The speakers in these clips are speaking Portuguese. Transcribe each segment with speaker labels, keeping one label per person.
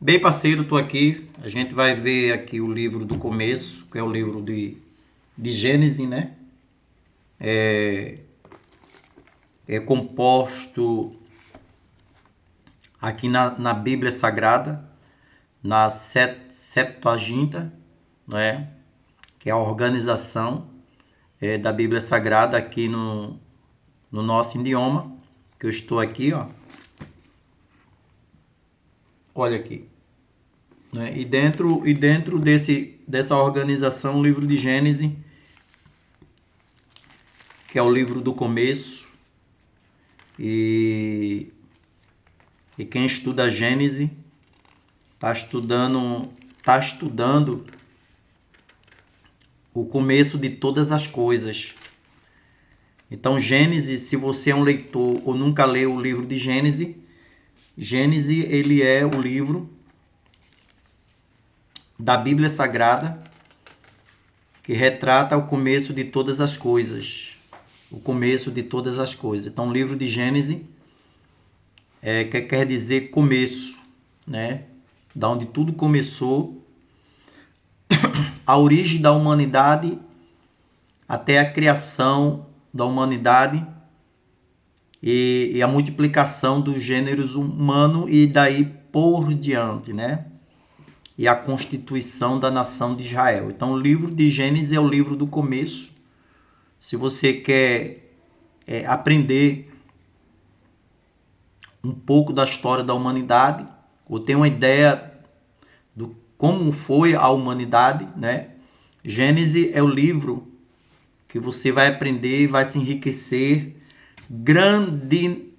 Speaker 1: Bem, parceiro, estou aqui. A gente vai ver aqui o livro do começo, que é o livro de Gênesis, né? É composto aqui na Bíblia Sagrada, na Septuaginta, né? Que é a organização da Bíblia Sagrada aqui no nosso idioma, que eu estou aqui, ó. Olha aqui. Né? E dentro dessa organização, o livro de Gênesis, que é o livro do começo, e quem estuda Gênesis está estudando o começo de todas as coisas. Então, Gênesis, se você é um leitor ou nunca leu o livro de Gênesis, Gênesis ele é o livro da Bíblia Sagrada que retrata o começo de todas as coisas. O começo de todas as coisas. Então, o livro de Gênesis quer dizer começo, né? Da onde tudo começou, a origem da humanidade até a criação da humanidade e a multiplicação dos gêneros humano e daí por diante, né? E a constituição da nação de Israel. Então, o livro de Gênesis é o livro do começo. Se você quer aprender um pouco da história da humanidade, ou ter uma ideia do como foi a humanidade, né? Gênesis é o livro que você vai aprender e vai se enriquecer grandemente.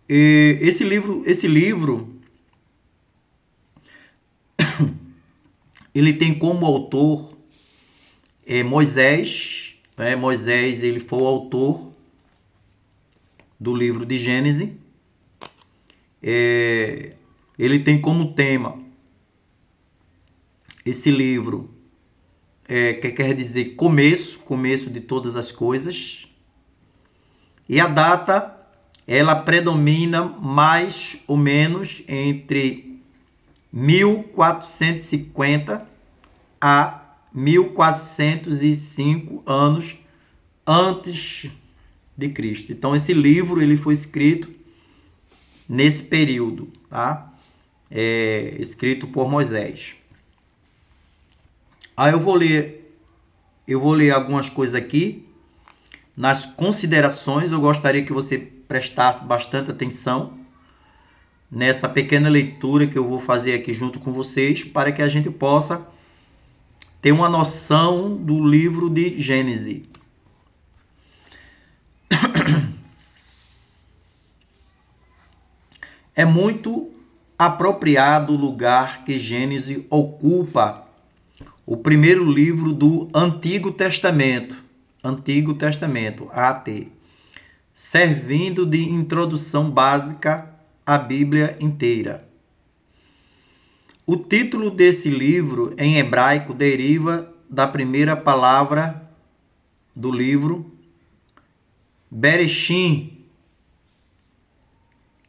Speaker 1: E esse livro ele tem como autor Moisés, né? Moisés ele foi o autor do livro de Gênesis. Ele tem como tema esse livro que quer dizer começo de todas as coisas. E a data ela predomina mais ou menos entre 1450 a 1405 anos antes de Cristo. Então esse livro ele foi escrito nesse período, tá? Escrito por Moisés. Aí eu vou ler algumas coisas aqui. Nas considerações, eu gostaria que você prestasse bastante atenção nessa pequena leitura que eu vou fazer aqui junto com vocês, para que a gente possa ter uma noção do livro de Gênesis. É muito apropriado o lugar que Gênesis ocupa, o primeiro livro do Antigo Testamento, AT, servindo de introdução básica à Bíblia inteira. O título desse livro em hebraico deriva da primeira palavra do livro, Bereshit,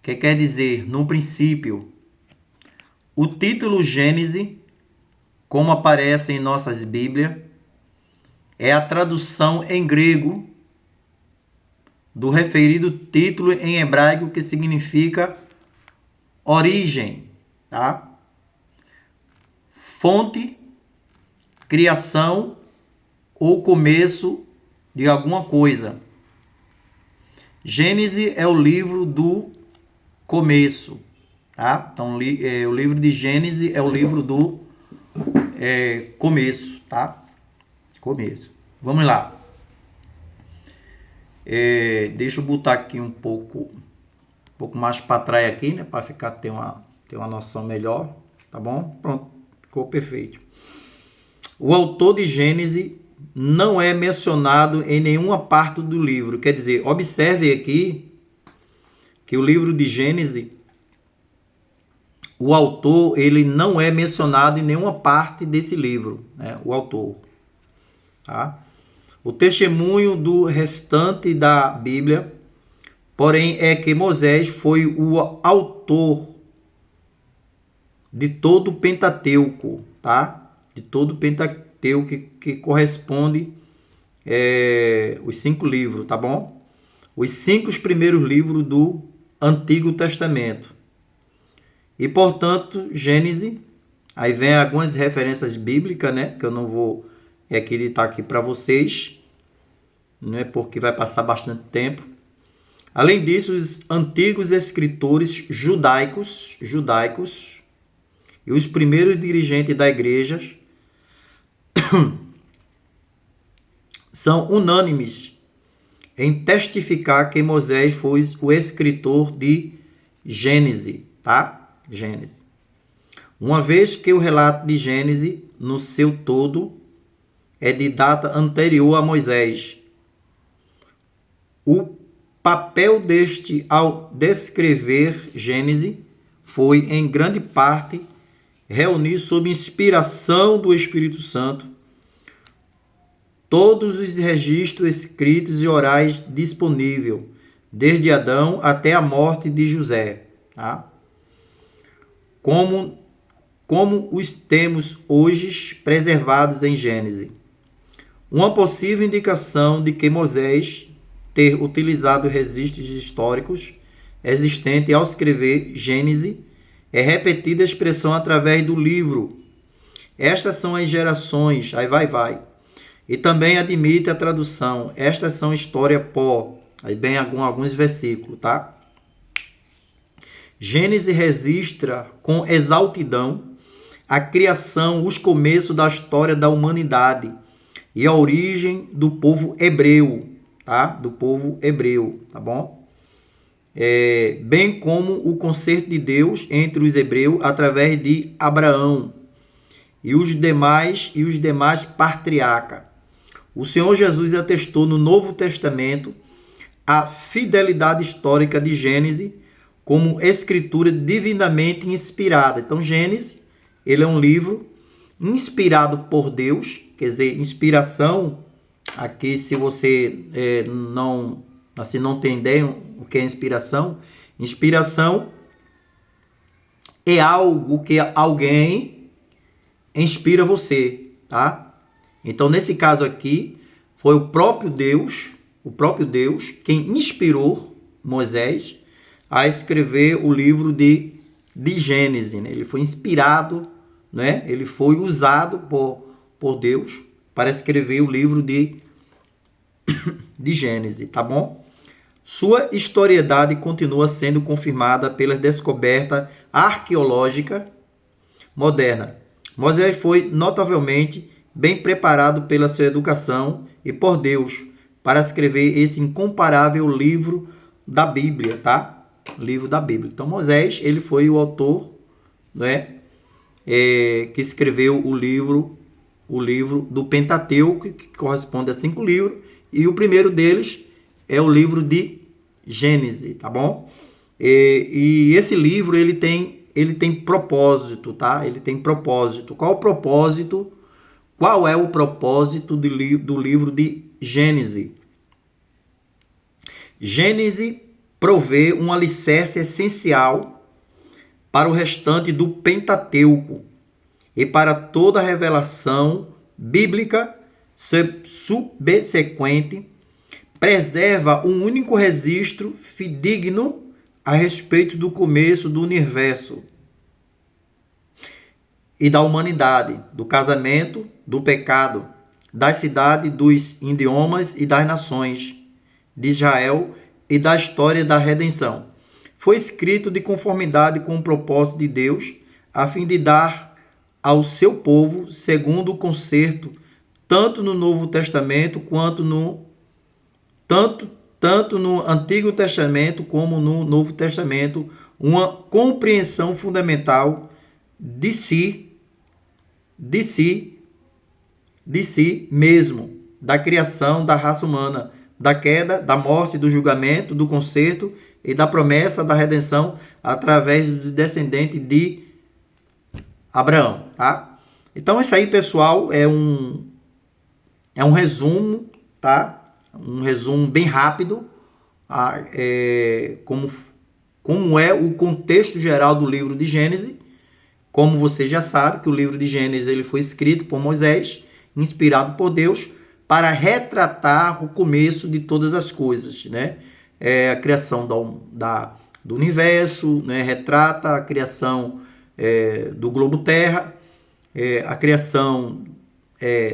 Speaker 1: que quer dizer no princípio. O título Gênesis, como aparece em nossas Bíblias, é a tradução em grego do referido título em hebraico, que significa origem, tá? Fonte, criação ou começo de alguma coisa. Gênesis é o livro do começo, tá? Então, o livro de Gênesis é o livro do começo, tá? Começo. Vamos lá. Deixa eu botar aqui um pouco mais para trás aqui, né? Para ter uma noção melhor, tá bom? Pronto, ficou perfeito. O autor de Gênesis não é mencionado em nenhuma parte do livro. Quer dizer, observe aqui que o livro de Gênesis, o autor, ele não é mencionado em nenhuma parte desse livro, né? O autor, tá? O testemunho do restante da Bíblia, porém, é que Moisés foi o autor de todo o Pentateuco, tá? De todo o Pentateuco que corresponde os 5 livros, tá bom? Os 5 primeiros livros do Antigo Testamento. E, portanto, Gênesis, aí vem algumas referências bíblicas, né? Que eu não vou editar aqui para vocês, né? Porque vai passar bastante tempo. Além disso, os antigos escritores judaicos e os primeiros dirigentes da igreja são unânimes em testificar que Moisés foi o escritor de Gênesis, tá? Gênesis. Uma vez que o relato de Gênesis, no seu todo, é de data anterior a Moisés. O papel deste ao descrever Gênesis foi, em grande parte, reunir sob inspiração do Espírito Santo todos os registros escritos e orais disponíveis, desde Adão até a morte de José, tá? Como os temos hoje preservados em Gênesis. Uma possível indicação de que Moisés ter utilizado registros históricos existentes ao escrever Gênesis é repetida a expressão através do livro. Estas são as gerações, aí vai. E também admite a tradução. Estas são história pó. Aí vem alguns versículos, tá? Gênesis registra com exaltidão a criação, os começos da história da humanidade e a origem do povo hebreu, tá? Do povo hebreu, tá bom? Bem como o concerto de Deus entre os hebreus através de Abraão e os demais patriarcas. O Senhor Jesus atestou no Novo Testamento a fidelidade histórica de Gênesis como escritura divinamente inspirada. Então, Gênesis, ele é um livro inspirado por Deus, quer dizer, inspiração, aqui se você não tem ideia o que é inspiração, inspiração é algo que alguém inspira você, tá? Então, nesse caso aqui, foi o próprio Deus quem inspirou Moisés a escrever o livro de Gênesis, né? Ele foi inspirado, né? Ele foi usado por Deus para escrever o livro de Gênesis, tá bom? Sua historicidade continua sendo confirmada pela descoberta arqueológica moderna. Moisés foi notavelmente bem preparado pela sua educação e por Deus para escrever esse incomparável livro da Bíblia, tá? Livro da Bíblia. Então, Moisés, ele foi o autor, né, que escreveu o livro do Pentateuco, que corresponde a 5 livros, e o primeiro deles é o livro de Gênesis, tá bom? E esse livro, ele tem propósito, tá? Ele tem propósito. Qual é o propósito do livro de Gênesis? Gênesis provê um alicerce essencial para o restante do Pentateuco e para toda a revelação bíblica subsequente, preserva um único registro fidedigno a respeito do começo do universo e da humanidade, do casamento, do pecado, das cidades, dos idiomas e das nações de Israel e da história da redenção. Foi escrito de conformidade com o propósito de Deus, a fim de dar ao seu povo, segundo o concerto, tanto no Novo Testamento quanto tanto no Antigo Testamento como no Novo Testamento, uma compreensão fundamental de si mesmo, da criação da raça humana, da queda, da morte, do julgamento, do concerto e da promessa da redenção através do descendente de Abraão, tá? Então, isso aí, pessoal, é um resumo, tá? Um resumo bem rápido, como é o contexto geral do livro de Gênesis, Como você já sabe, que o livro de Gênesis ele foi escrito por Moisés, inspirado por Deus, para retratar o começo de todas as coisas, né? A criação do universo, né? Retrata a criação do globo Terra, a criação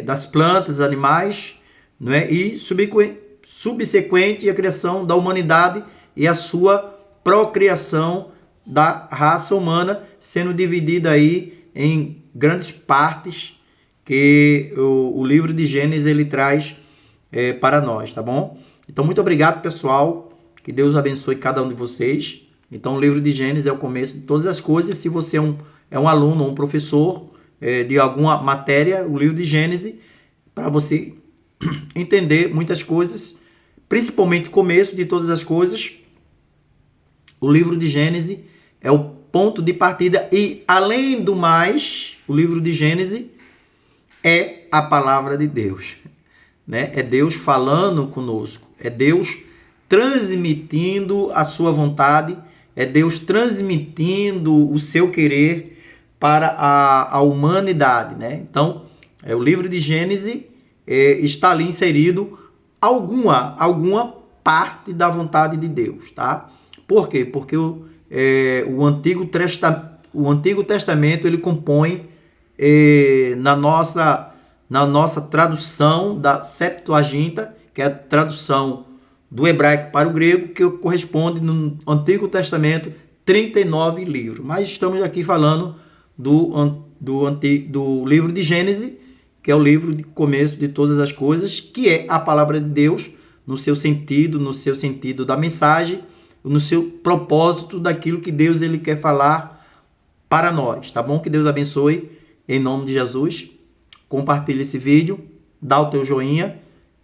Speaker 1: das plantas, animais, né? E subsequente a criação da humanidade e a sua procriação da raça humana, sendo dividida aí em grandes partes que o livro de Gênesis ele traz para nós, tá bom? Então, muito obrigado, pessoal. Que Deus abençoe cada um de vocês. Então, o livro de Gênesis é o começo de todas as coisas. Se você é um aluno ou um professor de alguma matéria, o livro de Gênesis, para você entender muitas coisas, principalmente o começo de todas as coisas, o livro de Gênesis é o ponto de partida e, além do mais, o livro de Gênesis é a palavra de Deus, né? É Deus falando conosco, é Deus transmitindo a sua vontade, é Deus transmitindo o seu querer para a humanidade, né? Então, o livro de Gênesis está ali inserido alguma parte da vontade de Deus, tá? Por quê? Porque o Antigo Testamento ele compõe na nossa tradução da Septuaginta, que é a tradução do hebraico para o grego, que corresponde no Antigo Testamento 39 livros. Mas estamos aqui falando do livro de Gênesis, que é o livro de começo de todas as coisas, que é a palavra de Deus no seu sentido da mensagem, no seu propósito daquilo que Deus ele quer falar para nós, tá bom? Que Deus abençoe em nome de Jesus. Compartilhe esse vídeo, dá o teu joinha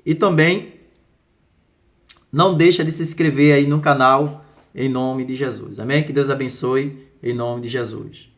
Speaker 1: e também não deixa de se inscrever aí no canal em nome de Jesus. Amém? Que Deus abençoe em nome de Jesus.